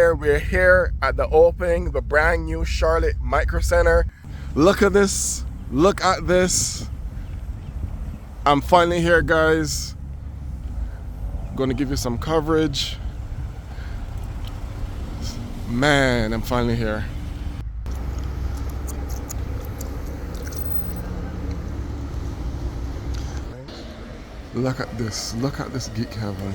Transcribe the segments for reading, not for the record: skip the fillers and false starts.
here. We're here at the opening, the brand new Charlotte Micro Center. Look at this. Look at this. I'm finally here, guys. Going to give you some coverage. Man, I'm finally here. Look at this. Look at this geek heaven.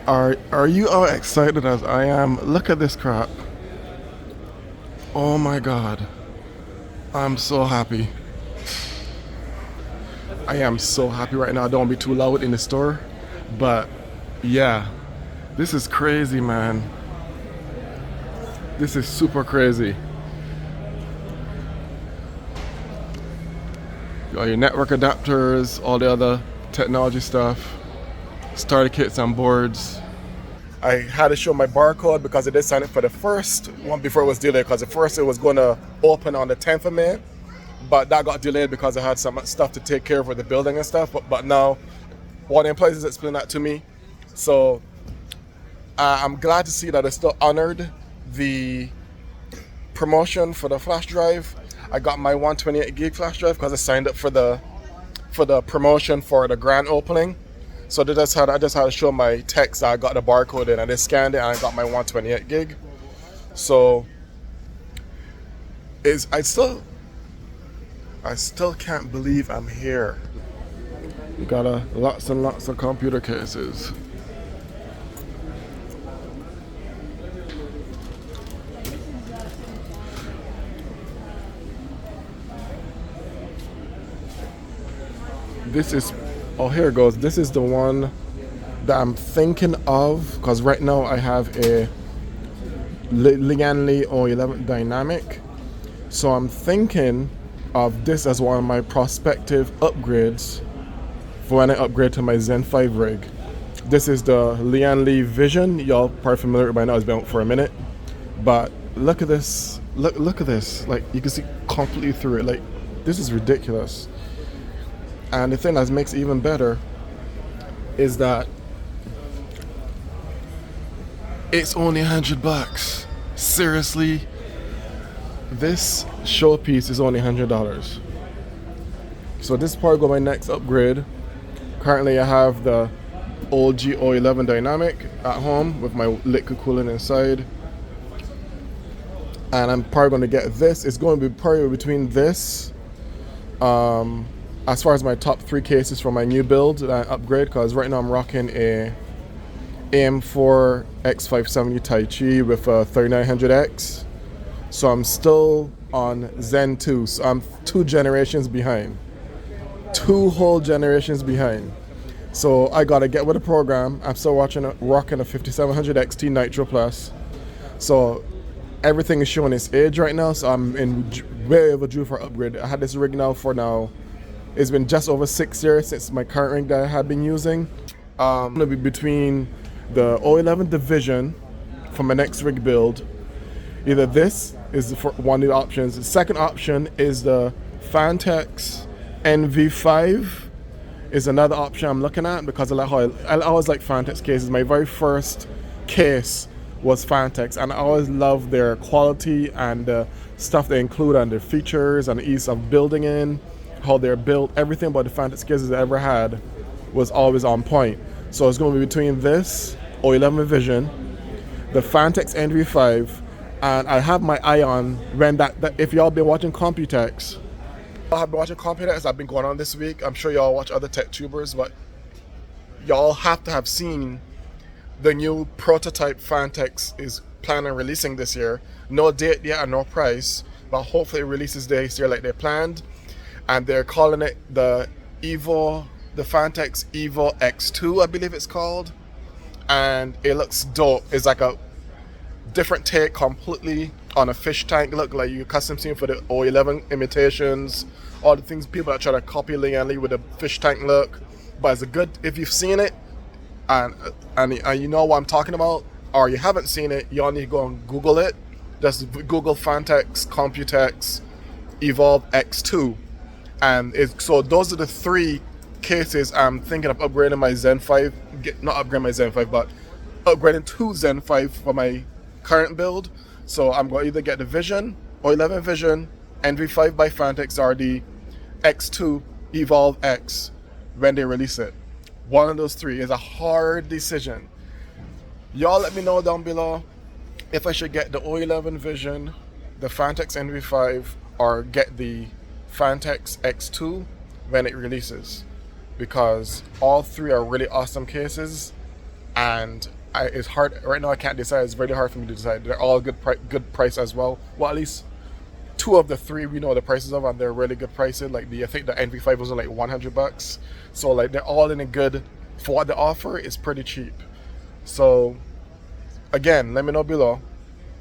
Are you all excited as I am? Look at this crap. Oh my God. I'm so happy. I am so happy right now. Don't be too loud in the store. But yeah, this is crazy, man. This is super crazy. You got your network adapters, all the other technology stuff, starter kits and boards. I had to show my barcode because I did sign up for the first one before it was delayed, because at first it was going to open on the 10th of May, but that got delayed because I had some stuff to take care of with the building and stuff. But now one of the employees explained that to me. So I'm glad to see that I still honored the promotion for the flash drive. I got my 128 gig flash drive because I signed up for the promotion for the grand opening. So I just had to show my text that I got the barcode in, and they scanned it, and I got my 128 gig. So I still can't believe I'm here. We got lots and lots of computer cases. This is, oh, here it goes. This is the one that I'm thinking of, because right now I have a Lian Li 011 Dynamic. So I'm thinking of this as one of my prospective upgrades for when I upgrade to my Zen 5 rig. This is the Lian Li Vision. Y'all probably familiar with it by now. It's been out for a minute. But look at this. Look at this. Like, you can see completely through it. Like, this is ridiculous. And the thing that makes it even better is that it's only $100. Seriously, this showpiece is only $100. So this is probably going to my next upgrade. Currently, I have the old G011 Dynamic at home with my liquid cooling inside, and I'm probably going to get this. It's going to be probably between this. As far as my top 3 cases for my new build upgrade, because right now I'm rocking a AM4 X570 Tai Chi with a 3900X. So I'm still on Zen 2. So I'm 2 generations behind. 2 whole generations behind. So I gotta get with the program. I'm still rocking a 5700 XT Nitro Plus. So everything is showing its age right now. So I'm way overdue for upgrade. I had this rig now for it's been just over 6 years since my current rig that I have been using. I'm gonna be between the 011 Division for my next rig build. Either this is for one of the options. The second option is the Fantex NV5 is another option I'm looking at, because I always like Fantex cases. My very first case was Fantex, and I always love their quality and the stuff they include and their features and the ease of building in. How they're built, everything about the Fantex cases I ever had was always on point. So it's going to be between this 011 Vision, the Fantex NV5, and I have my eye on when that if y'all been watching Computex, I've been watching Computex. I've been going on this week. I'm sure y'all watch other tech tubers, but y'all have to have seen the new prototype Fantex is planning on releasing this year. No date yet and no price, but hopefully it releases this year like they planned. And they're calling it the Fantex Evo X2, I believe it's called. And it looks dope. It's like a different take completely on a fish tank look, like you custom seen for the 011 imitations, all the things people that try to copy Lian Li with a fish tank look. But it's a good, if you've seen it and you know what I'm talking about, or you haven't seen it, y'all need to go and Google it. Just Google Fantex, Computex Evolve X2. And so those are the three cases I'm thinking of upgrading my Zen 5, not upgrading my Zen 5, but upgrading to Zen 5 for my current build. So I'm going to either get the Vision or 11 Vision, NV5 by Fantex or the X2 Evolve X when they release it. One of those three is a hard decision. Y'all let me know down below if I should get the O11 Vision, the Fantex NV5, or get the Fantex X2 when it releases, because all three are really awesome cases, and it's hard right now. I can't decide. It's very hard for me to decide. They're all good price as well. Well, at least two of the three we know the prices of, and they're really good prices. Like I think the NV5 was like $100, so like they're all in a good, for what they offer is pretty cheap. So again, let me know below.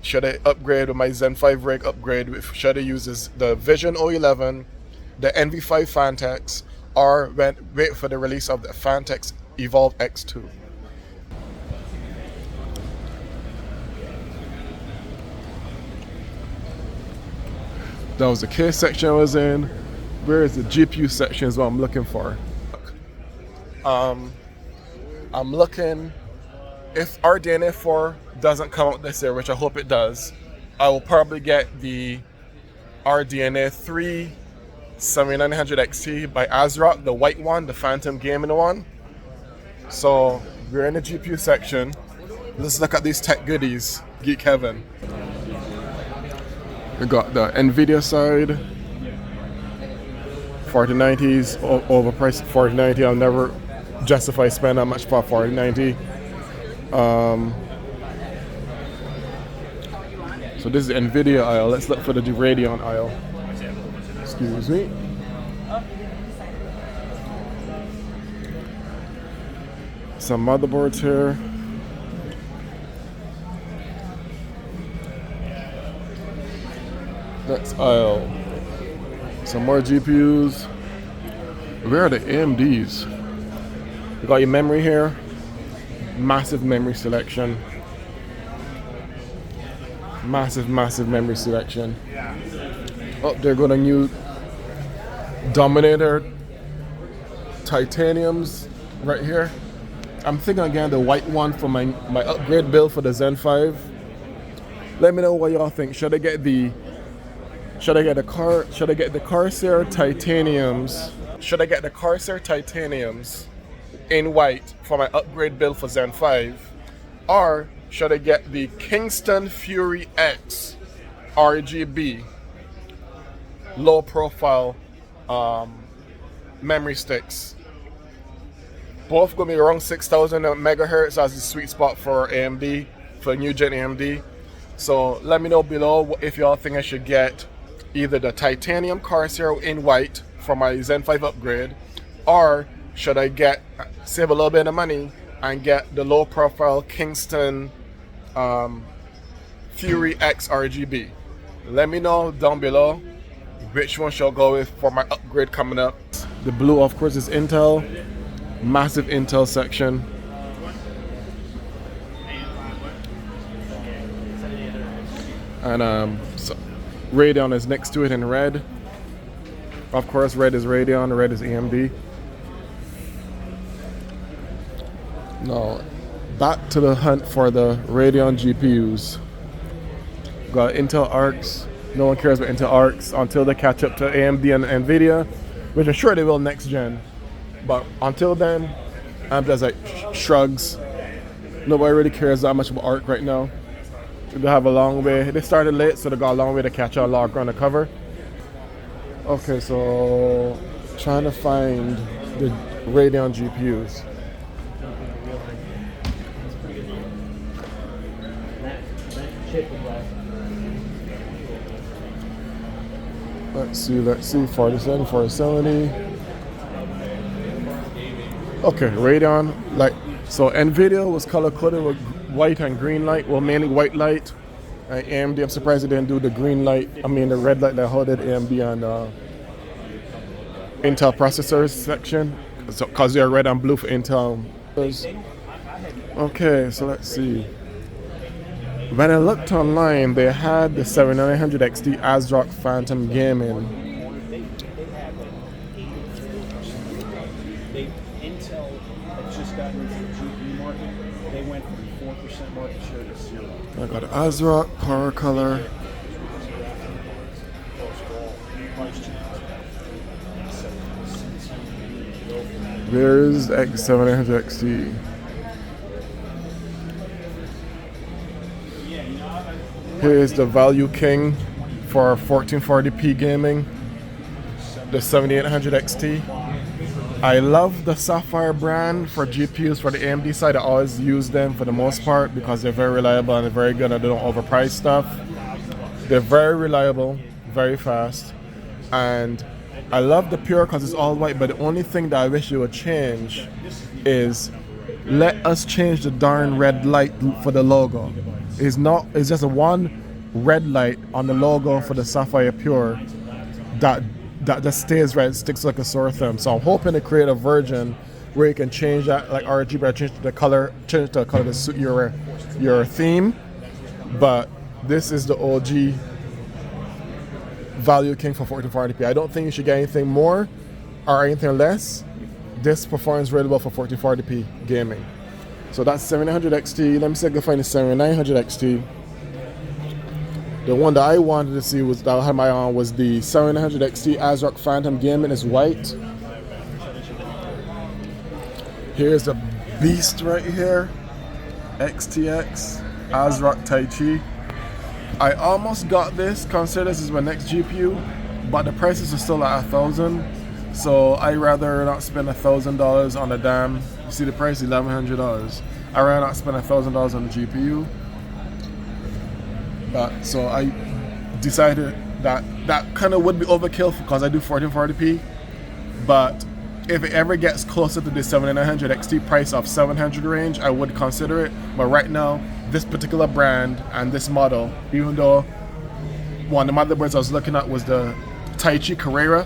Should I upgrade with my Zen 5 rig upgrade? Should I use the Vision O11, the NV5 Fantex, or wait for the release of the Fantex Evolve X2? That was the case section I was in. Where is the GPU section is what I'm looking for. I'm looking, if RDNA 4 doesn't come out this year, which I hope it does, I will probably get the RDNA 3 7900 XT by ASRock, the white one, the Phantom Gaming one. So we're in the GPU section. Let's look at these tech goodies, Geek Heaven. We got the NVIDIA side, 4090s, overpriced 4090. I'll never justify spending that much for 4090. So this is the NVIDIA aisle. Let's look for the Radeon aisle. Excuse me. Some motherboards here. Next aisle. Some more GPUs. Where are the AMDs? You got your memory here. Massive memory selection. Massive memory selection. Oh, they're got a new Dominator titaniums right here. I'm thinking again the white one for my upgrade build for the Zen 5. Let me know what y'all think. Should I get the Corsair titaniums? Should I get the Corsair titaniums in white for my upgrade build for Zen 5? Or should I get the Kingston Fury X RGB low profile memory sticks? Both gonna be around 6,000 megahertz as the sweet spot for AMD, for new gen AMD. So let me know below if y'all think I should get either the titanium Corsair in white for my Zen 5 upgrade, or should I save a little bit of money and get the low profile Kingston Fury X RGB. Let me know down below which one shall go with for my upgrade coming up. The blue, of course, is Intel. Massive Intel section. And so Radeon is next to it in red. Of course, red is Radeon, red is AMD. Now, back to the hunt for the Radeon GPUs. Got Intel Arcs. No one cares about Intel Arcs until they catch up to AMD and NVIDIA, which I'm sure they will next gen. But until then, I'm just like shrugs. Nobody really cares that much about Arc right now. They have a long way. They started late, so they got a long way to catch up. A lot on the cover. Okay, so trying to find the Radeon GPUs. Let's see, 47, 470. Okay, Radeon, so NVIDIA was color coded with white and green light, well mainly white light. AMD, I'm surprised they didn't do the green light, the red light that how did AMD and Intel processors section, because they're red and blue for Intel. Okay, so let's see. When I looked online, they had the 7900 XT ASRock Phantom Gaming. Intel had just gotten into the GPU market. They went from 4% market share to 0. I got an ASRock Power Color. Where's the X7900 XT? Here's the Value King for 1440p gaming, the 7800 XT. I love the Sapphire brand for GPUs for the AMD side. I always use them for the most part because they're very reliable and they're very good and they don't overprice stuff. They're very reliable, very fast, and I love the Pure because it's all white, but the only thing that I wish you would change is let us change the darn red light for the logo. It's just a one red light on the logo for the Sapphire Pure that just stays red, sticks like a sore thumb. So I'm hoping to create a version where you can change that like RGB, change the color to suit your theme. But this is the OG Value King for 1440p. I don't think you should get anything more or anything less. This performs really well for 1440p gaming. So that's 7900 XT. Let me see if I can find the 7900 XT. The one that I wanted to see that I had my eye on was the 7900 XT ASRock Phantom Gaming. Is white. Here's the beast right here, XTX ASRock Tai Chi. I almost got this, consider this is my next GPU, but the prices are still at $1,000. So I rather not spend $1,000 on the damn. You see the price, $1,100. I rather not spend $1,000 on the GPU. So I decided that kind of would be overkill because I do 1440p. But if it ever gets closer to the 7900 XT price of 700 range, I would consider it. But right now, this particular brand and this model, even though one of the motherboards I was looking at was the Tai Chi Carrera.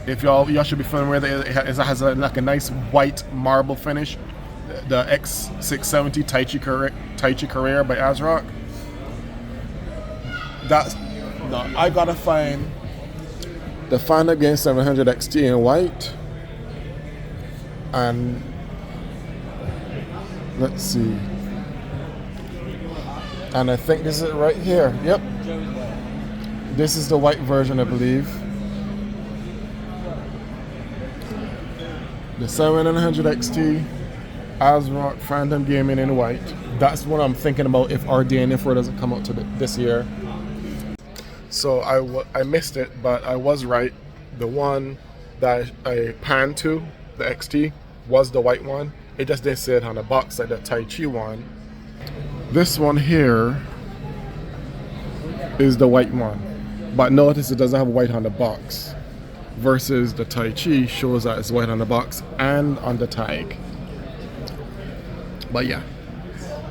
If y'all should be familiar with it, it has like a nice white marble finish. The X670 Tai Chi Carrera by ASRock. I gotta find the Phantom Game 700 XT in white, and let's see. And I think this is it right here. Yep. This is the white version, I believe. The 700 XT ASRock Phantom Gaming in white. That's what I'm thinking about if RDNA 4 doesn't come out this year. So I missed it, but I was right. The one that I panned to, the XT, was the white one. It just didn't say it on the box like the Tai Chi one. This one here is the white one, but notice it doesn't have white on the box, versus the Tai Chi shows that it's white on the box and on the tag. But yeah,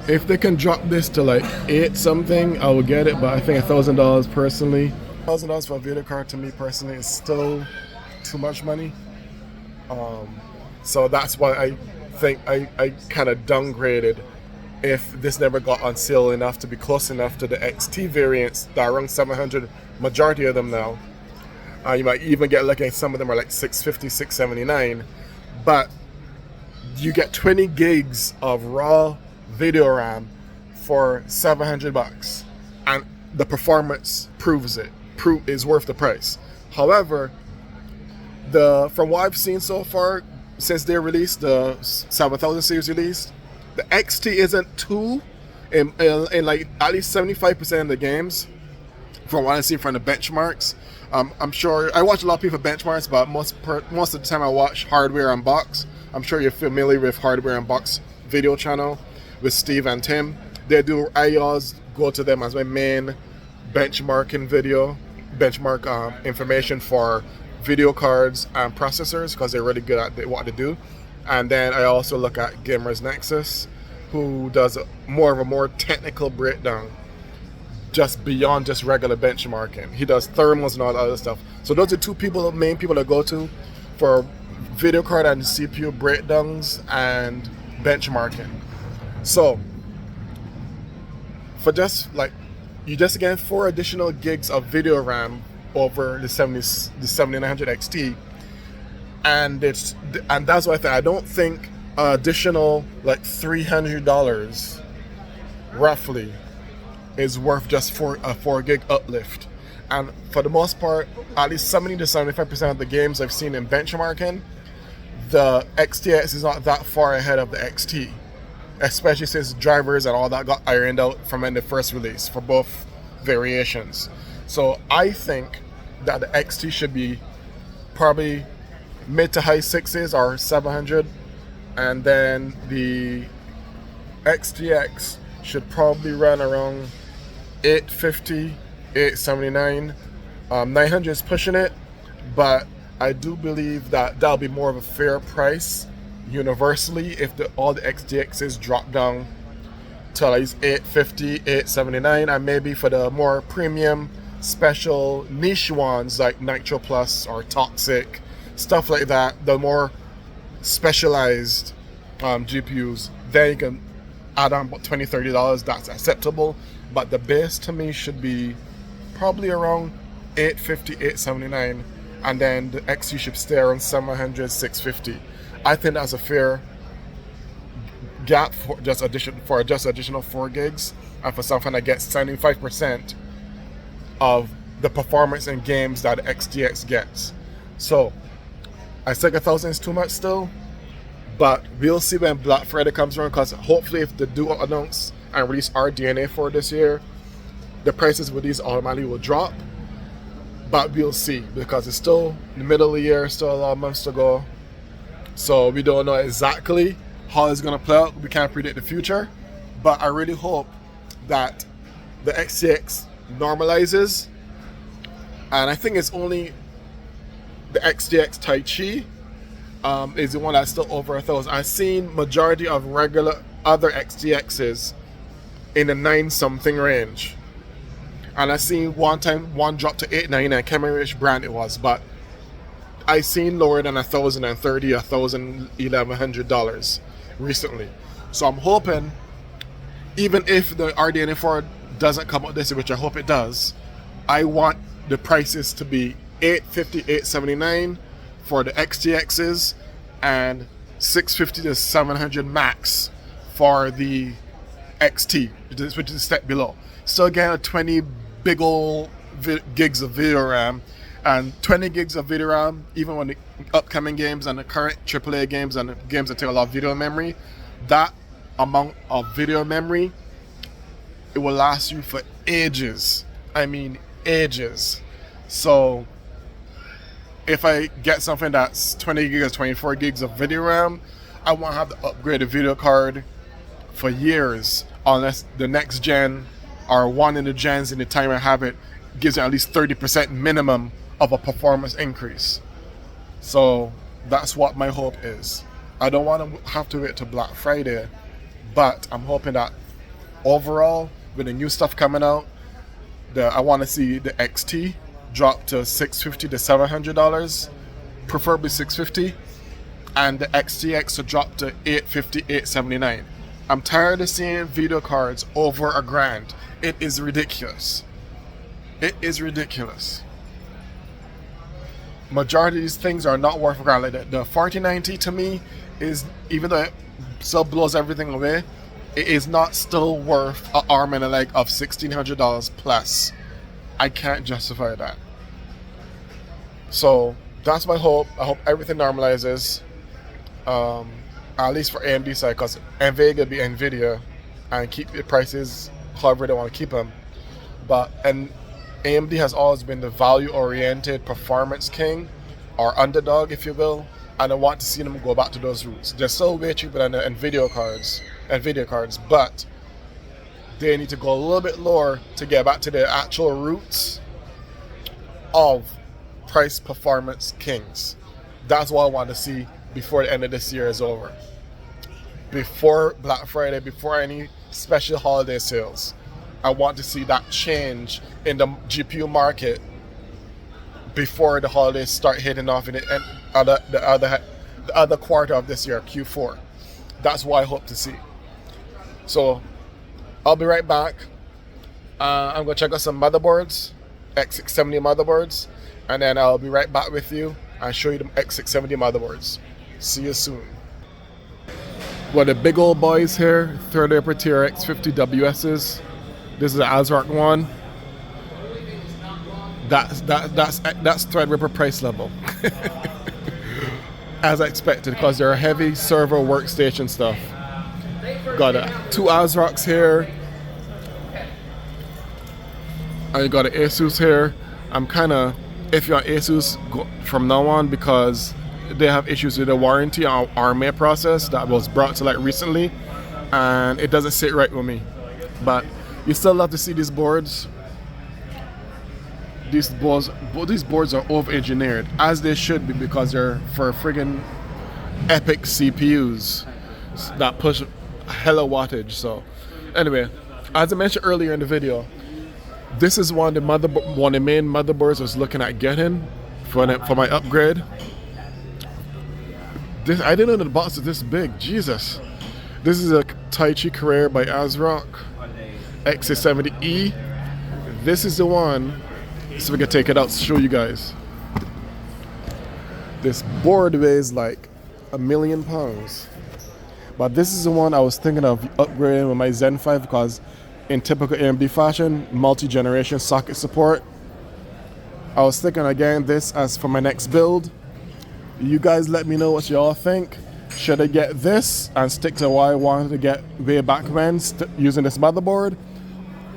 if they can drop this to like 8 something, I will get it, but I think $1,000 personally, $1,000 for a video card to me personally is still too much money. So that's why I think I kind of downgraded if this never got on sale enough to be close enough to the XT variants that are around 700, majority of them now. You might even get lucky, some of them are like 650, 679, but you get 20 gigs of raw video RAM for $700, and the performance proves it. Is worth the price. However, from what I've seen so far since they released the 7000 series released, the XT isn't too in like at least 75% of the games. From what I see from the benchmarks, I'm sure I watch a lot of people benchmarks, but most of the time I watch Hardware Unbox. I'm sure you're familiar with Hardware Unbox video channel with Steve and Tim. I always go to them as my main benchmark information for video cards and processors because they're really good at what they do. And then I also look at Gamers Nexus, who does a more technical breakdown, just beyond just regular benchmarking. He does thermals and all that other stuff. So those are two main people I go to for video card and CPU breakdowns and benchmarking. So for just like you just get 4 additional gigs of video RAM over the 7900 XT, and that's why I don't think additional like $300 roughly is worth just for a 4 gig uplift. And for the most part, at least 70 to 75% of the games I've seen in benchmarking, the XTX is not that far ahead of the XT, especially since drivers and all that got ironed out from in the first release for both variations. So I think that the XT should be probably mid to high sixes or 700, and then the XTX should probably run around 850, 879. 900 is pushing it, but I do believe that that'll be more of a fair price universally if all the XTXs drop down to at least 850, 879, and maybe for the more premium, special, niche ones like Nitro Plus or Toxic, stuff like that, the more specialized GPUs, then you can add on about $20, $30, that's acceptable. But the base to me should be probably around 850, 879, and then the XT should stay around 700, 650. I think that's a fair gap for just additional 4 gigs, and for something that gets 75% of the performance in games that the XTX gets. So I think 1,000 is too much still, but we'll see when Black Friday comes around, because hopefully if they do announce and release RDNA for this year, the prices with these automatically will drop. But we'll see, because it's still in the middle of the year, still a lot of months to go. So we don't know exactly how it's going to play out. We can't predict the future. But I really hope that the XTX normalizes. And I think it's only the XTX Tai Chi is the one that's still over 1,000. I've seen majority of regular other XTXs in the 9-something range. And I seen one time one dropped to $899. I can't remember which brand it was, but I seen lower than $1,030, $1,100 recently. So I'm hoping, even if the RDNA 4 doesn't come out this year, which I hope it does, I want the prices to be $850, $879 for the XTXs, and $650 to $700 max for the XT, which is a step below. Still getting a 20 big old gigs of video RAM, and 20 gigs of video RAM, even when the upcoming games and the current AAA games and the games that take a lot of video memory, that amount of video memory, it will last you for ages. I mean ages. So if I get something that's 20 gigs, 24 gigs of video RAM, I won't have to upgrade a video card for years, unless the next gen or one in the gens in the time I have it gives it at least 30% minimum of a performance increase. So that's what my hope is. I don't want to have to wait till Black Friday, but I'm hoping that overall, with the new stuff coming out, I want to see the XT drop to $650 to $700, preferably $650, and the XTX to drop to $850, $879. I'm tired of seeing video cards over $1,000. It is ridiculous. It is ridiculous. Majority of these things are not worth $1,000. Like the 4090 to me is, even though it still blows everything away, it is not still worth an arm and a leg of $1,600 plus. I can't justify that. So that's my hope. I hope everything normalizes. At least for AMD side, because NVIDIA be NVIDIA and keep the prices however they want to keep them. And AMD has always been the value-oriented performance king, or underdog, if you will, and I want to see them go back to those roots. They're still way cheaper than the NVIDIA cards, but they need to go a little bit lower to get back to their actual roots of price performance kings. That's what I want to see before the end of this year is over. Before Black Friday, before any special holiday sales, I want to see that change in the GPU market before the holidays start hitting off in the other quarter of this year, Q4. That's what I hope to see. So I'll be right back. I'm gonna check out some motherboards, X670 motherboards, and then I'll be right back with you and show you the X670 motherboards. See you soon. Well, the big old boys here, third upper tier X50 WSs. This is the ASRock one. That's Threadripper price level. As I expected, because they're heavy server workstation stuff. Got two ASRocks here. I got an Asus here. I'm kind of iffy on Asus from now on because they have issues with the warranty on RMA process that was brought to light recently, and it doesn't sit right with me. But you still love to see these boards. These boards are over-engineered, as they should be, because they're for friggin' epic CPUs that push hella wattage. So, anyway, as I mentioned earlier in the video, this is one of the main motherboards I was looking at getting for my upgrade. I didn't know the box was this big. Jesus. This is a Taichi Carrera by ASRock X670E. This is the one. So we can take it out to show you guys. This board weighs like £1,000,000. But this is the one I was thinking of upgrading with my Zen 5 because in typical AMD fashion, multi-generation socket support. I was thinking again this as for my next build. You guys let me know what y'all think. Should I get this and stick to what I wanted to get way back when using this motherboard?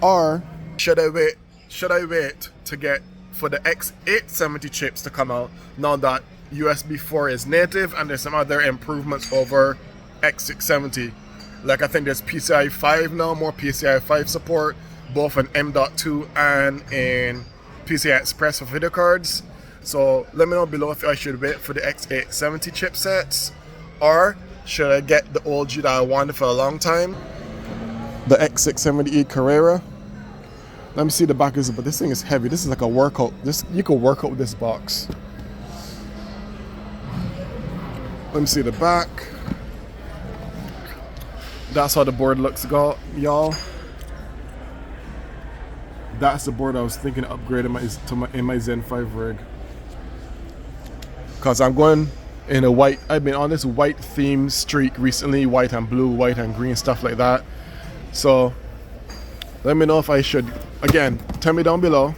Or should I wait to get for the X870 chips to come out now that USB 4 is native and there's some other improvements over X670? Like I think there's PCI 5 now, more PCI 5 support, both in M.2 and in PCI Express for video cards. So let me know below if I should wait for the X870 chipsets or should I get the old G that I wanted for a long time, the X670E Carrera. Let me see the back, but this thing is heavy. This is like a workout. You can work out with this box. Let me see the back. That's how the board looks, y'all. That's the board I was thinking of upgrading in my Zen 5 rig. Cause I'm going in a white. I've been on this white theme streak recently, white and blue, white and green, stuff like that. So let me know if I should. Again, tell me down below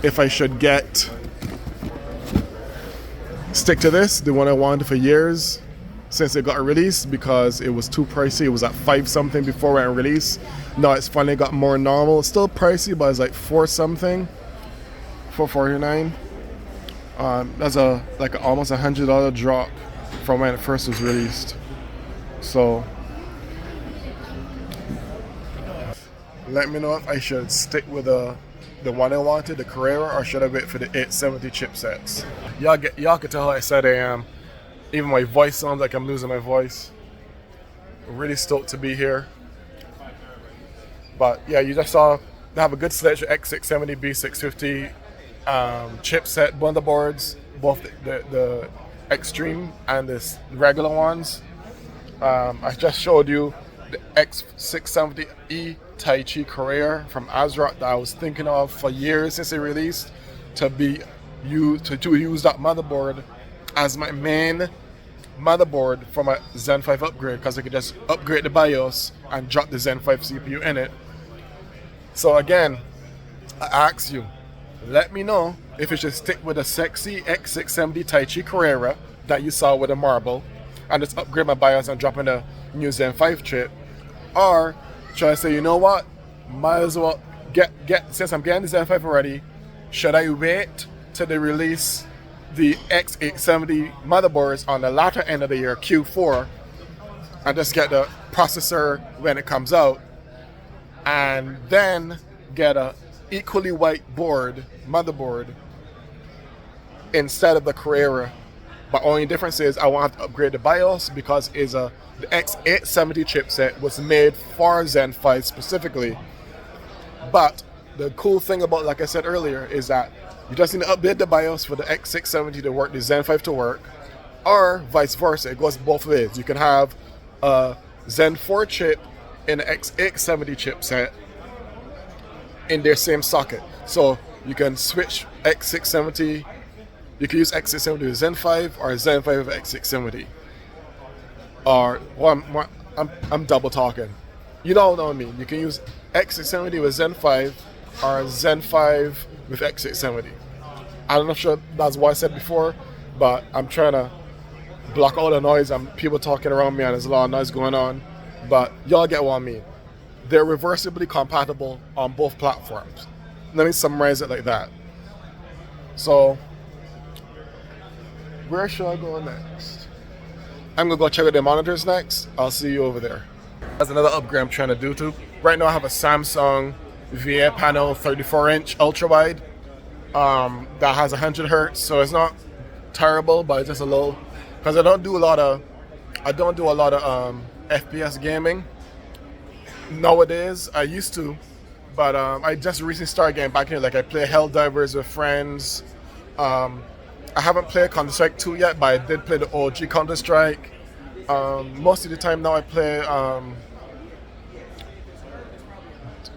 if I should stick to this, the one I wanted for years since it got released, because it was too pricey. It was at 5 something before it released. Now it's finally got more normal. It's still pricey, but it's like 4 something, $449. That's almost $100 drop from when it first was released. So let me know if I should stick with the one I wanted, the Carrera, or should I wait for the 870 chipsets? Y'all can tell how excited I am. Even my voice sounds like I'm losing my voice. I'm really stoked to be here. But yeah, you just saw they have a good selection of X670, B650 chipset motherboards, both the Extreme and the regular ones. I just showed you the X670E Taichi Carrera from ASRock that I was thinking of for years since it released to use that motherboard as my main motherboard for my Zen 5 upgrade, because I could just upgrade the BIOS and drop the Zen 5 CPU in it. So again, I ask you, let me know if you should stick with a sexy X670 Taichi Carrera that you saw with a marble and just upgrade my BIOS and drop in a new Zen 5 chip, or should I say, you know what, might as well since I'm getting the Zen 5 already, should I wait till they release the X870 motherboards on the latter end of the year, Q4, and just get the processor when it comes out, and then get a equally white motherboard instead of the Carrera? But only difference is I won't have to upgrade the BIOS because the X870 chipset was made for Zen 5 specifically. But the cool thing about, like I said earlier, is that you just need to update the BIOS for the X670 to work, the Zen 5 to work, or vice versa. It goes both ways. You can have a Zen 4 chip in the X870 chipset in their same socket. So you can switch X670. You can use X670 with Zen 5 or Zen 5 with X670. Or I'm double talking. You don't know what I mean. You can use X670 with Zen 5 or Zen 5 with X670. I'm not sure that's what I said before, but I'm trying to block all the noise and people talking around me and there's a lot of noise going on. But y'all get what I mean. They're reversibly compatible on both platforms. Let me summarize it like that. So, where should I go next? I'm gonna go check out the monitors next. I'll see you over there. That's another upgrade I'm trying to do too. Right now I have a Samsung VA panel 34-inch ultra wide that has 100 hertz, so it's not terrible, but it's just a little, because I don't do a lot of FPS gaming nowadays. I used to, but I just recently started getting back in. Like I play Helldivers with friends. I haven't played Counter-Strike 2 yet, but I did play the OG Counter-Strike. Most of the time now I play,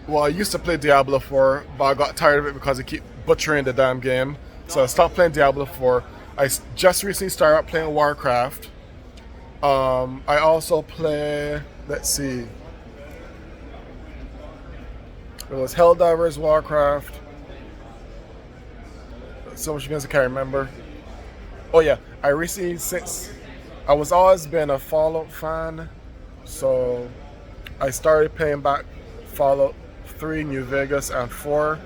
I used to play Diablo 4, but I got tired of it because I keep butchering the damn game. So I stopped playing Diablo 4. I just recently started playing Warcraft. I also play, let's see, it was Helldivers, Warcraft, so much games I can't remember. Oh yeah, I recently, since I was always been a Fallout fan, so I started playing back Fallout 3, New Vegas, and 4,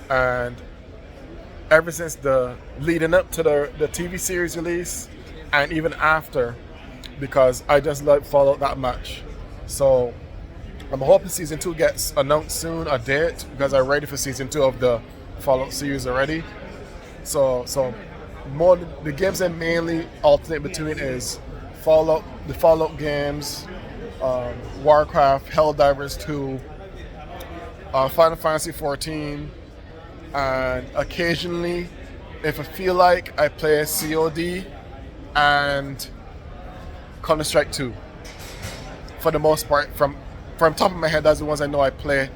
and ever since the leading up to the TV series release, and even after, because I just love Fallout that much. So I'm hoping season 2 gets announced soon, a date, because I'm ready for season 2 of the Fallout series already. So more the games that mainly alternate between is Fallout, the Fallout games, Warcraft, Helldivers 2, Final Fantasy 14, and occasionally, if I feel like, I play COD and Counter-Strike 2. For the most part, from top of my head, that's the ones I know I play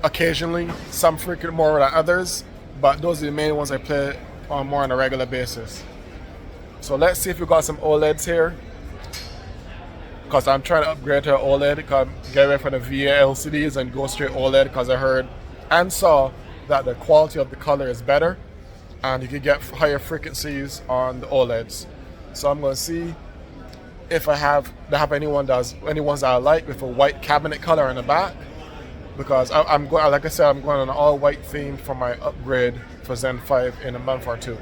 occasionally. Some frequent more than others, but those are the main ones I play on more on a regular basis. So let's see if we got some OLEDs here, because I'm trying to upgrade to OLED, get away from the VA LCDs and go straight OLED, because I heard and saw that the quality of the color is better and you can get higher frequencies on the OLEDs. So I'm going to see if they have any ones that I like with a white cabinet color in the back, because I'm going, like I said, I'm going on an all white theme for my upgrade for Zen 5 in a month or two.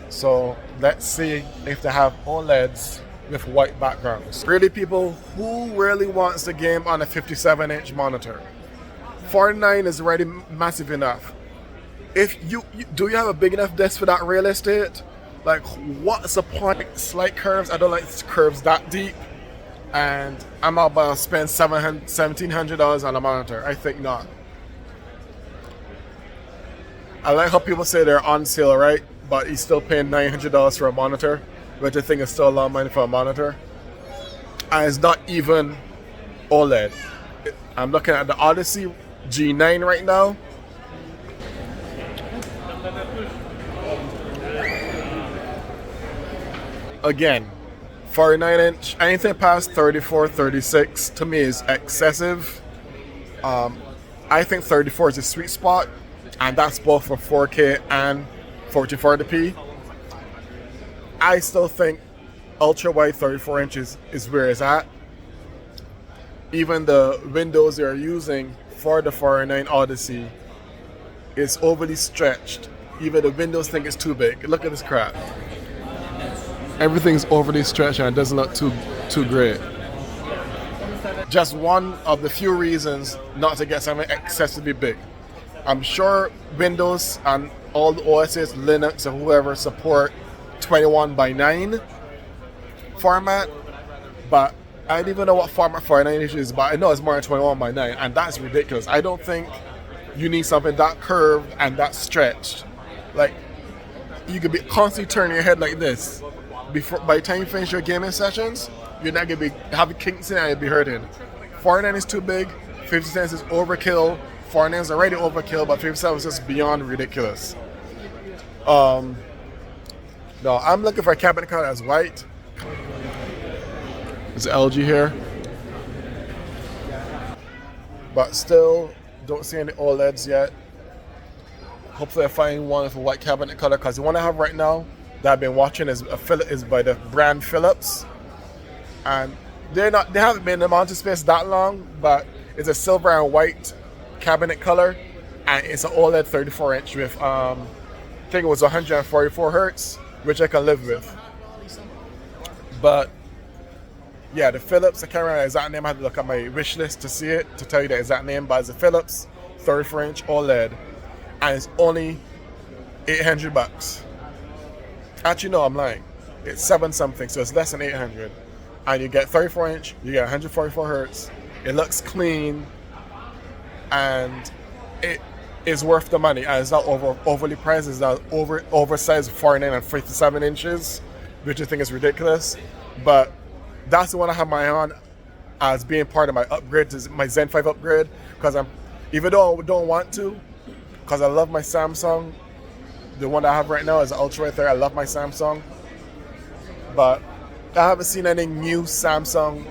So let's see if they have OLEDs with white backgrounds. Really, people, who really wants the game on a 57-inch monitor? 49 is already massive enough. If you have a big enough desk for that real estate? Like, what's the point? Slight curves, I don't like curves that deep, and I'm about to spend $1,700 on a monitor. I think not. I like how people say they're on sale, right? But you're still paying $900 for a monitor, which I think is still a lot of money for a monitor. And it's not even OLED. I'm looking at the Odyssey G9 right now. Again, 49-inch, anything past 34, 36 to me is excessive. I think 34 is a sweet spot, and that's both for 4K and 1440p. I still think ultra wide 34 inches is where it's at. Even the windows they're using for the 49 Odyssey is overly stretched. Even the windows think it's too big. Look at this crap. Everything's overly stretched and it doesn't look too great. Just one of the few reasons not to get something excessively big. I'm sure Windows and all the OSs, Linux, or whoever support 21:9 format, but I don't even know what format 49 is, but I know it's more than 21:9, and that's ridiculous. I don't think you need something that curved and that stretched. Like, you could be constantly turning your head like this. By the time you finish your gaming sessions, you're not gonna be having kinks in it and you'll be hurting. 49 is too big, 50 cents is overkill, 409 is already overkill, but 57 is just beyond ridiculous. No, I'm looking for a cabinet color that's white. There's LG here. But still, don't see any OLEDs yet. Hopefully I find one with a white cabinet color, because the one I have right now that I've been watching is by the brand Philips. And they haven't been in the mountain space that long, but it's a silver and white cabinet color, and it's an OLED 34-inch with I think it was 144 hertz, which I can live with. But yeah, the Philips, I can't remember the exact name. I had to look at my wish list to see it, to tell you the exact name, but it's a Philips 34-inch OLED, and it's only $800. Actually, no, I'm lying. It's 7 something, so it's less than 800. And you get 34-inch, you get 144 hertz. It looks clean, and it is worth the money. And it's not overly priced. It's not oversized 49 and 57 inches, which I think is ridiculous. But that's the one I have my eye on as being part of my upgrade, to my Zen 5 upgrade. Because even though I don't want to, because I love my Samsung. The one that I have right now is the Ultra right there. I love my Samsung. But I haven't seen any new Samsung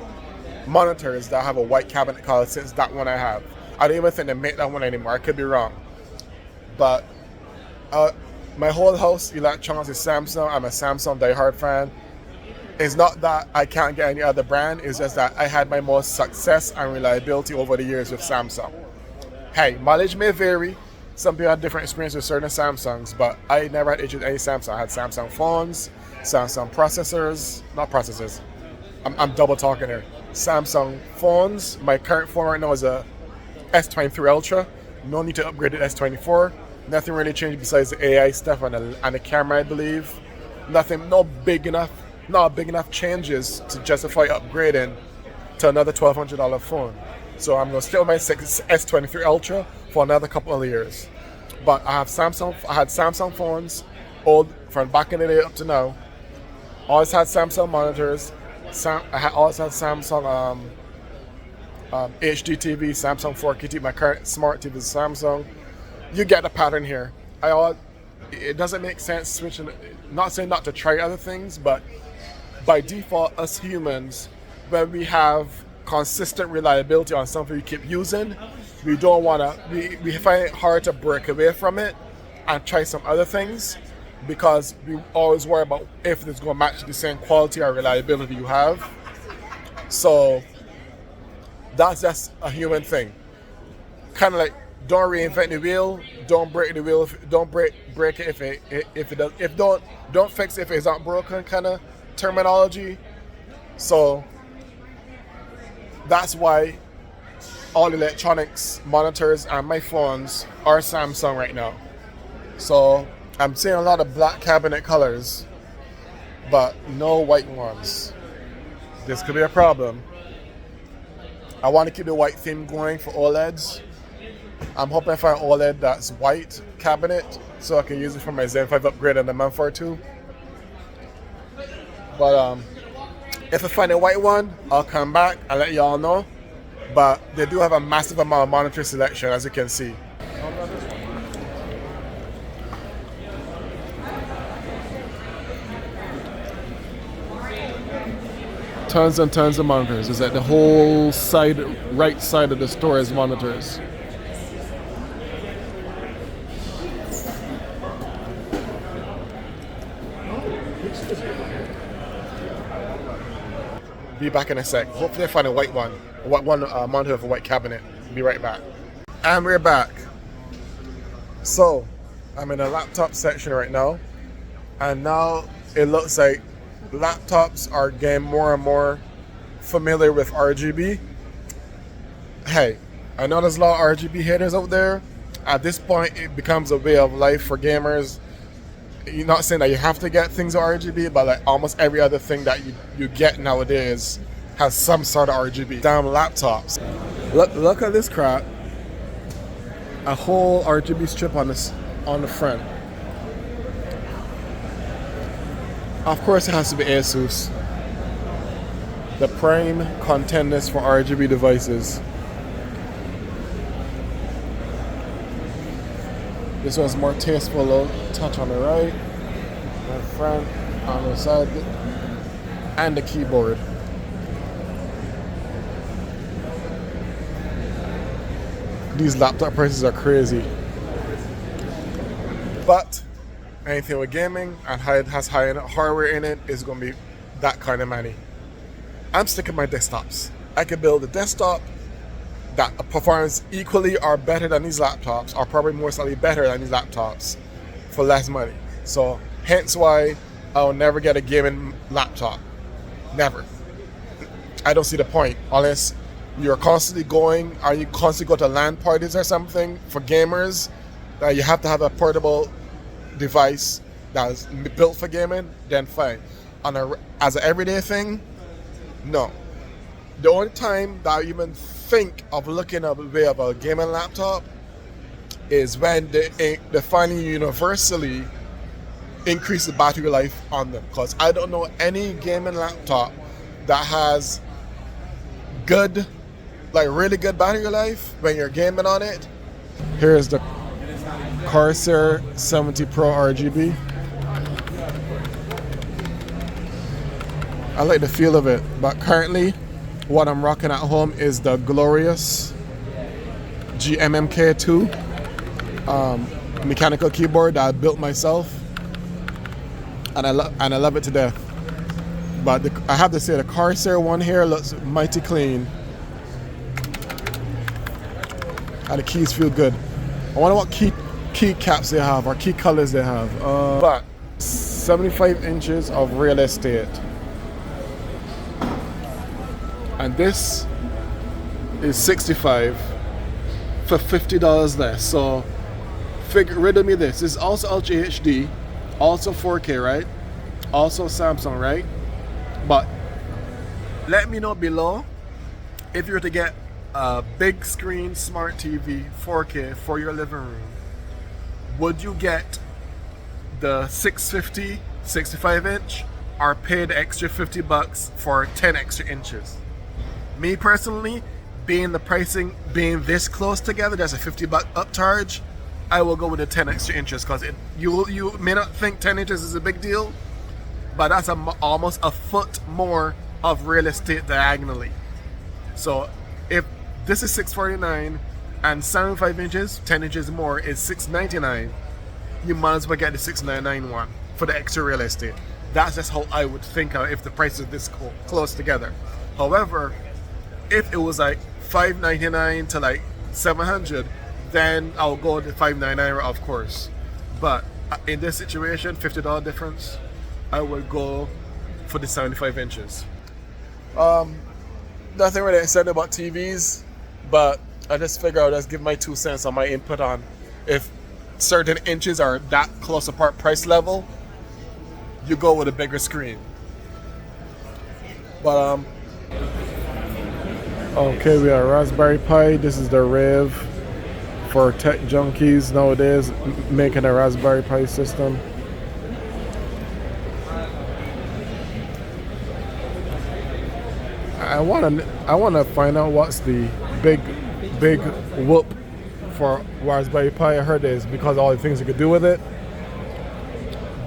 monitors that have a white cabinet color since that one I have. I don't even think they make that one anymore. I could be wrong. But my whole house electronics is Samsung. I'm a Samsung diehard fan. It's not that I can't get any other brand. It's just that I had my most success and reliability over the years with Samsung. Hey, mileage may vary. Some people have different experience with certain Samsungs, but I never had issues with any Samsung. I had Samsung phones, Samsung processors, not processors. I'm double talking here. Samsung phones. My current phone right now is a S23 Ultra. No need to upgrade to S24. Nothing really changed besides the AI stuff and the camera, I believe. Not big enough changes to justify upgrading to another $1,200 phone. So I'm gonna stay with my S23 Ultra for another couple of years. But I had Samsung phones, old from back in the day up to now. Always had Samsung monitors. I always had Samsung HD TV, Samsung 4K TV. My current smart TV is Samsung. You get the pattern here. It doesn't make sense switching. Not saying not to try other things, but by default, us humans, when we have consistent reliability on something we keep using, we don't want to. We find it hard to break away from it and try some other things, because we always worry about if it's going to match the same quality or reliability you have. So that's just a human thing. Kind of like, don't reinvent the wheel, don't break the wheel, don't break it don't fix it if it's not broken, kind of terminology. So that's why all electronics, monitors, and my phones are Samsung right now. So I'm seeing a lot of black cabinet colors, but no white ones. This could be a problem. I want to keep the white theme going for OLEDs. I'm hoping I find OLED that's white cabinet so I can use it for my Zen 5 upgrade in a month or two. But if I find a white one, I'll come back and let y'all know. But they do have a massive amount of monitor selection, as you can see. Tons and tons of monitors. It's like the whole side, right side of the store is monitors. Be back in a sec. Hopefully I find a white one. Monitor with a white cabinet. Be right back. And we're back. So, I'm in the laptop section right now. And now it looks like laptops are getting more and more familiar with RGB. Hey, I know there's a lot of RGB haters out there. At this point, it becomes a way of life for gamers. You're not saying that you have to get things with RGB, but like almost every other thing that you get nowadays has some sort of RGB. Damn laptops. Look at this crap. A whole RGB strip on the front. Of course, it has to be ASUS. The prime contenders for RGB devices. This one's more tasteful, little touch on the right, the front, on the side, and the keyboard. These laptop prices are crazy. But anything with gaming and has high-end hardware in it is going to be that kind of money. I'm sticking my desktops. I could build a desktop that performs equally or better than these laptops, or probably more slightly better than these laptops for less money. So hence why I'll never get a gaming laptop. Never. I don't see the point unless you're constantly going, or you constantly go to LAN parties or something for gamers, that you have to have a portable device that's built for gaming, then fine. As an everyday thing, no. The only time that I even think of looking at the way of a gaming laptop is when they finally universally increase the battery life on them. Because I don't know any gaming laptop that has good, like really good battery life when you're gaming on it. Here's the Corsair 70 Pro RGB. I like the feel of it, but currently what I'm rocking at home is the glorious GMMK2 mechanical keyboard that I built myself, and I love it to death. But I have to say, the Corsair one here looks mighty clean, and the keys feel good. I wonder what key caps they have or key colors they have. But 75 inches of real estate. And this is 65 for $50 less. So riddle me this. This is also Ultra HD, also 4K, right? Also Samsung, right? But let me know below if you were to get a big screen smart TV 4K for your living room, would you get the 650 65 inch or pay the extra $50 for 10 extra inches? Me personally, being the pricing being this close together, that's a $50 upcharge, I will go with the 10 extra inches, because you may not think 10 inches is a big deal, but that's almost a foot more of real estate diagonally. So if this is $649 and 75 inches, 10 inches more is $699, you might as well get the $699 one for the extra real estate. That's just how I would think of if the price is this close together. However, if it was like $599 to like $700, then I'll go with the $599, of course. But in this situation, $50 difference, I would go for the 75 inches. Nothing really excited about TVs, but I just figure I'll just give my 2 cents on my input on if certain inches are that close apart price level, you go with a bigger screen. But okay, we are Raspberry Pi. This is the rave for tech junkies nowadays, making a Raspberry Pi system. I wanna find out what's the big whoop for Raspberry Pi. I heard there's because of all the things you could do with it,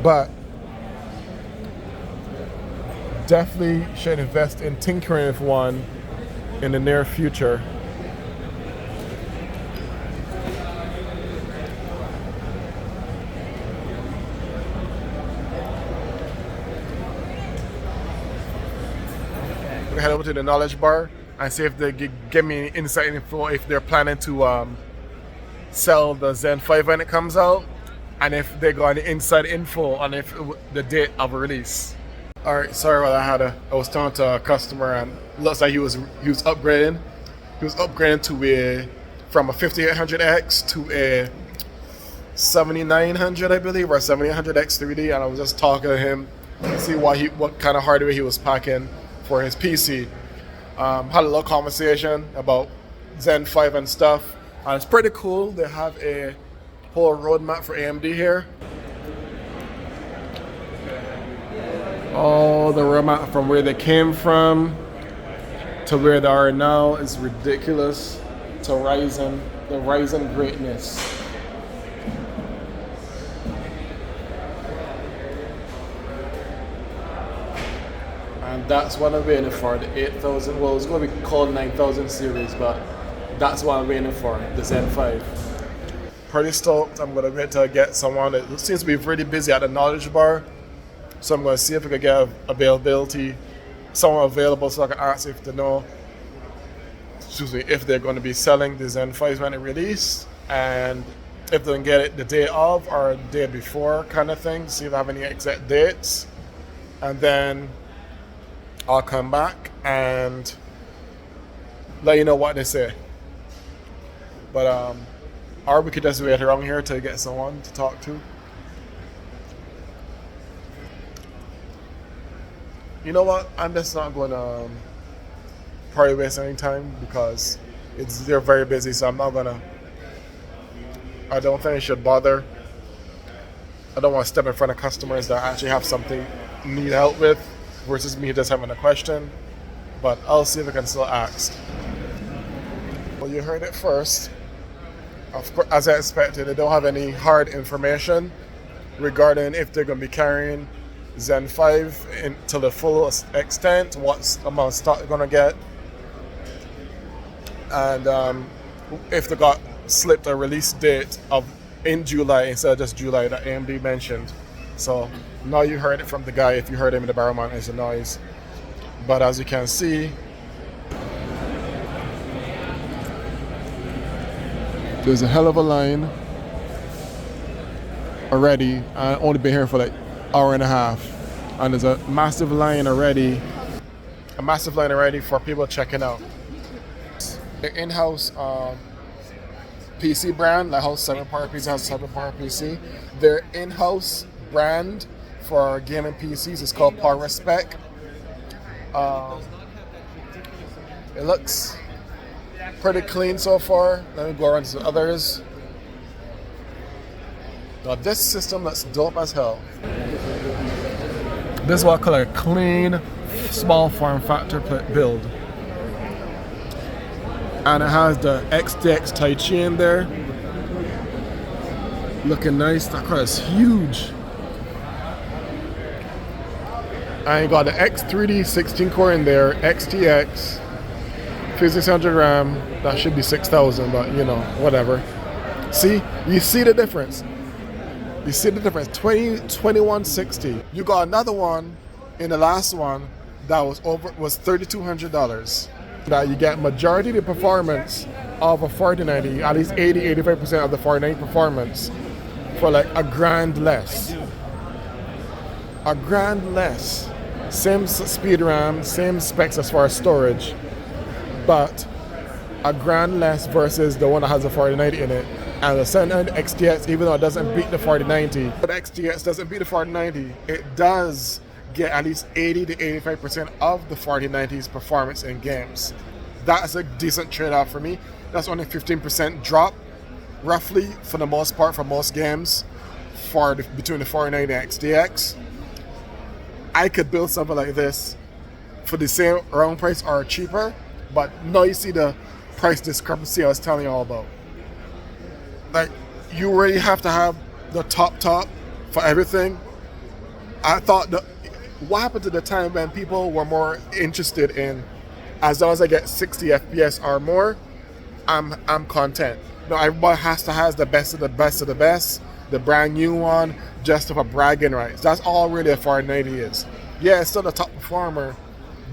but definitely should invest in tinkering with one in the near future. We head over to the knowledge bar and see if they give me insight info if they're planning to sell the Zen 5 when it comes out, and if they got any inside info on if the date of release. All right, sorry about that. I was talking to a customer, and it looks like he was upgrading. He was upgrading to from a 5800X to a 7900, I believe, or 7800X 3D. And I was just talking to him to see what kind of hardware he was packing for his PC. Had a little conversation about Zen 5 and stuff. And it's pretty cool. They have a whole roadmap for AMD here. All the roadmap from where they came from to where they are now is ridiculous. To the Ryzen greatness. And that's what I'm waiting for, the 8000, well, it's going to be called 9000 series, but that's what I'm waiting for, the Zen 5. Pretty stoked. I'm going to wait till I get someone. It seems to be really busy at the knowledge bar, so I'm going to see if I can get availability, someone available so I can ask if they know, if they're going to be selling the Zen 5 when it released, and if they can get it the day of or the day before kind of thing, see if I have any exact dates, and then I'll come back and let you know what they say. But or we could just wait around here to get someone to talk to. You know what? I'm just not going to probably waste any time because they're very busy. So I'm not gonna. I don't think I should bother. I don't want to step in front of customers that actually have something need help with, versus me just having a question. But I'll see if I can still ask. Well, you heard it first. Of course, as I expected, they don't have any hard information regarding if they're going to be carrying Zen 5 to the full extent, what amount of stock they're going to get, and if they got slipped a release date of in July instead of just July that AMD mentioned. So now you heard it from the guy. If you heard him in the background, it's a noise. But as you can see, there's a hell of a line already. I've only been here for like hour and a half, and there's a massive line already. For people checking out. The in-house PC brand, like how 7-Power PC has a 7-Power PC. Their in-house brand for gaming PCs is called Power Spec. It looks pretty clean so far. Let me go around to the others. Now this system looks dope as hell. This is what I call a clean, small form factor build. And it has the XTX Tai Chi in there. Looking nice. That card is huge. And you got the X3D 16 core in there, XTX, 5600 RAM. That should be 6000, but you know, whatever. See, you see the difference. 2160. You got another one in the last one that was $3,200. That you get majority of the performance of a 4090, at least 80-85% of the 4090 performance for like a grand less. Same speed RAM, same specs as far as storage, but a grand less versus the one that has a 4090 in it. And the 790 XTX, even though it doesn't beat the 4090, but XTX doesn't beat the 4090, it does get at least 80-85% of the 4090's performance in games. That's a decent trade-off for me. That's only 15% drop, roughly, for the most part, for most games, between the 4090 and XTX. I could build something like this for the same around price or cheaper, but now you see the price discrepancy I was telling you all about. Like, you really have to have the top for everything. I thought what happened to the time when people were more interested in, as long as I get 60 FPS or more, I'm content. No, everybody has to have the best of the best of the best, the brand new one, just for bragging rights. That's all really a 4090 is. Yeah, it's still the top performer,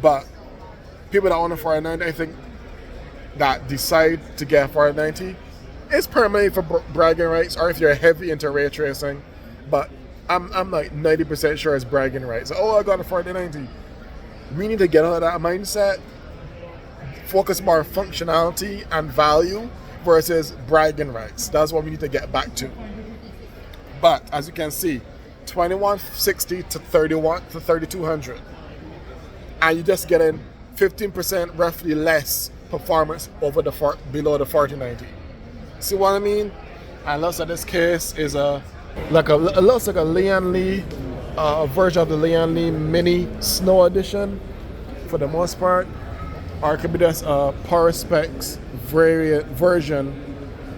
but people that own a 4090, I think, that decide to get a 4090, it's permanently for bragging rights, or if you're heavy into ray tracing. But I'm like 90% sure it's bragging rights. Oh, I got a 4090. We need to get out of that mindset. Focus more on functionality and value versus bragging rights. That's what we need to get back to. But as you can see, 2160 to 3200, and you're just getting 15% roughly less performance over below the 4090. See what I mean? And looks like this case is it looks like a Lian Li, a version of the Lian Li Mini Snow Edition for the most part, or it could be just a Power Specs version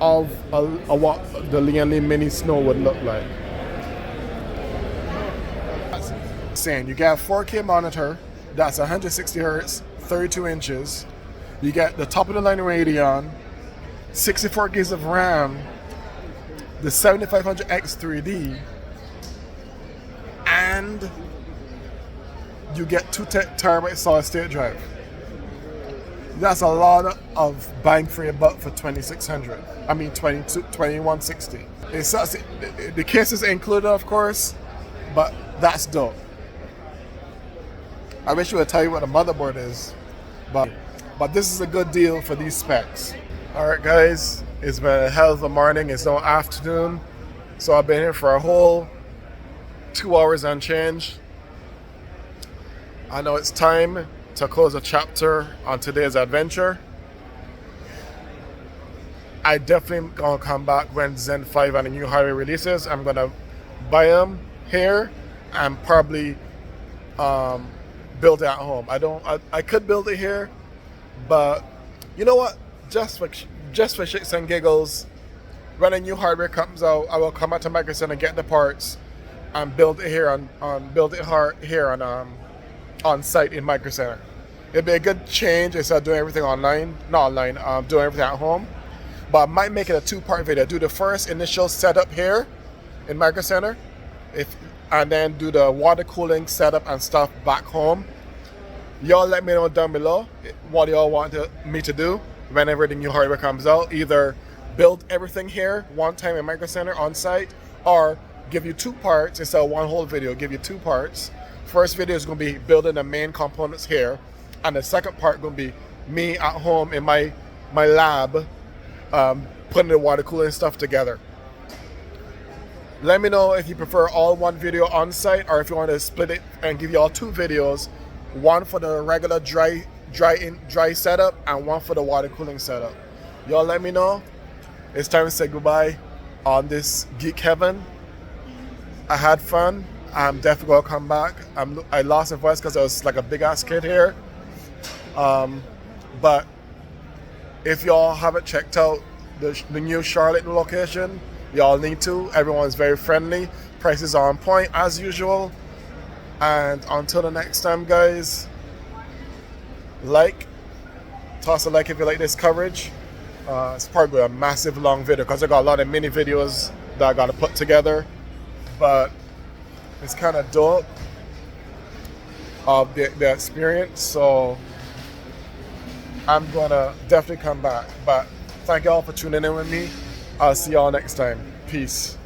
of what the Lian Li Mini Snow would look like. Saying you get a 4K monitor, That's 160 hertz, 32 inches. You get the top of the line Radeon, 64 gigs of RAM, the 7500X 3D, and you get 2 terabyte solid state drive. That's a lot of bang for your buck for 2600. I mean 2160. The case is included, of course, but that's dope. I wish I would tell you what the motherboard is, but this is a good deal for these specs. All right, guys, it's been a hell of a morning. It's now afternoon, so I've been here for a whole 2 hours and change. I know it's time to close a chapter on today's adventure. I definitely gonna come back when Zen 5 and the new hardware releases. I'm gonna buy them here and probably build it at home. I could build it here, but you know what? Just for shits and giggles, when a new hardware comes out, I will come out to Micro Center and get the parts and build it here on site in Micro Center. It'd be a good change instead of doing everything doing everything at home. But I might make it a 2-part video. Do the first initial setup here in Micro Center, and then do the water cooling setup and stuff back home. Y'all let me know down below what y'all want me to do whenever the new hardware comes out. Either build everything here one time in Micro Center on site, or give you 2 parts instead of one whole video. Give you 2 parts. First video is going to be building the main components here, and the second part going to be me at home in my lab, putting the water cooling stuff together. Let me know if you prefer all one video on site, or if you want to split it and give you all 2 videos, one for the regular dry setup and one for the water cooling setup. Y'all let me know. It's time to say goodbye on this Geek Heaven. I had fun. I'm definitely gonna come back. I lost my voice because I was like a big ass kid here. But if y'all haven't checked out the new Charlotte location, y'all need to. Everyone's very friendly. Prices are on point as usual. And until the next time, guys, toss a like if you like this coverage. It's probably a massive long video because I got a lot of mini videos that I gotta put together. But it's kind of dope of the experience, so I'm gonna definitely come back. But thank y'all for tuning in with me. I'll see y'all next time. Peace.